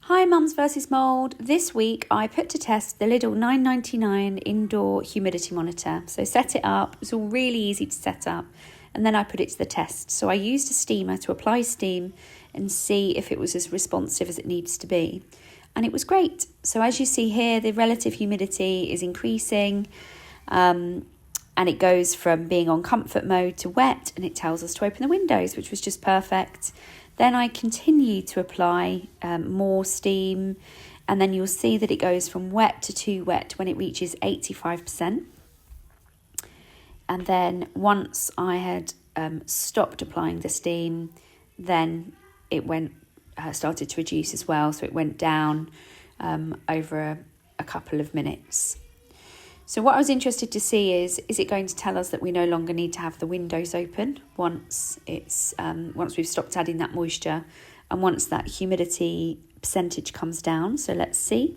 Hi Mums versus Mould. This week I put to test the Lidl £9.99 indoor humidity monitor. So set it up, it's all really easy to set up, and then I put it to the test. So I used a steamer to apply steam and see if it was as responsive as it needs to be. And it was great. So as you see here, the relative humidity is increasing and it goes from being on comfort mode to wet, and it tells us to open the windows, which was just perfect. Then I continue to apply more steam, and then you'll see that it goes from wet to too wet when it reaches 85%. And then once I had stopped applying the steam, then it started to reduce as well, so it went down over a couple of minutes. So what I was interested to see is it going to tell us that we no longer need to have the windows open once we've stopped adding that moisture and once that humidity percentage comes down. So let's see.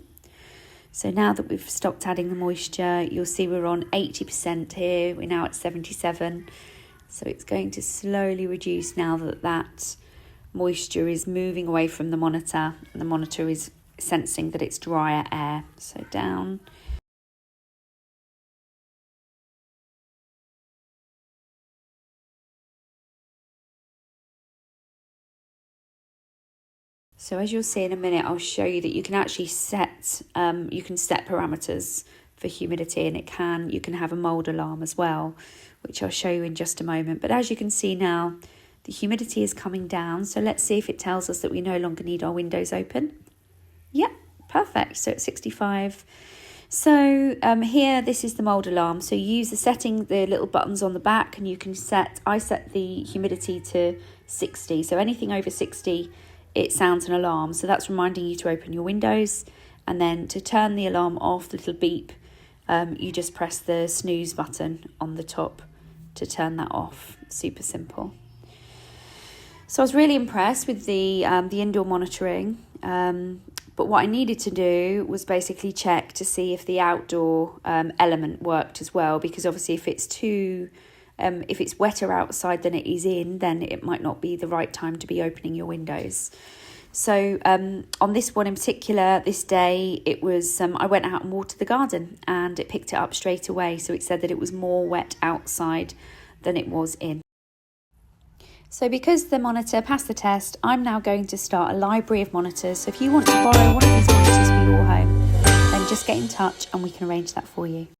So now that we've stopped adding the moisture, you'll see we're on 80% here. We're now at 77. So it's going to slowly reduce now that moisture is moving away from the monitor, and the monitor is sensing that it's drier air. So down. So as you'll see in a minute, I'll show you that you can actually set parameters for humidity, and you can have a mould alarm as well, which I'll show you in just a moment. But as you can see now, the humidity is coming down. So let's see if it tells us that we no longer need our windows open. Yep, perfect. So it's 65. So here, this is the mould alarm. So you use the little buttons on the back, and you can I set the humidity to 60. So anything over 60, it sounds an alarm. So that's reminding you to open your windows. And then to turn the alarm off, the little beep, you just press the snooze button on the top to turn that off. Super simple. So I was really impressed with the indoor monitoring. But what I needed to do was basically check to see if the outdoor element worked as well, because obviously if it's wetter outside than it is in, then it might not be the right time to be opening your windows. So on this one in particular, this day, it was I went out and watered the garden, and it picked it up straight away. So it said that it was more wet outside than it was in. So because the monitor passed the test, I'm now going to start a library of monitors. So if you want to borrow one of these monitors for your home, then just get in touch and we can arrange that for you.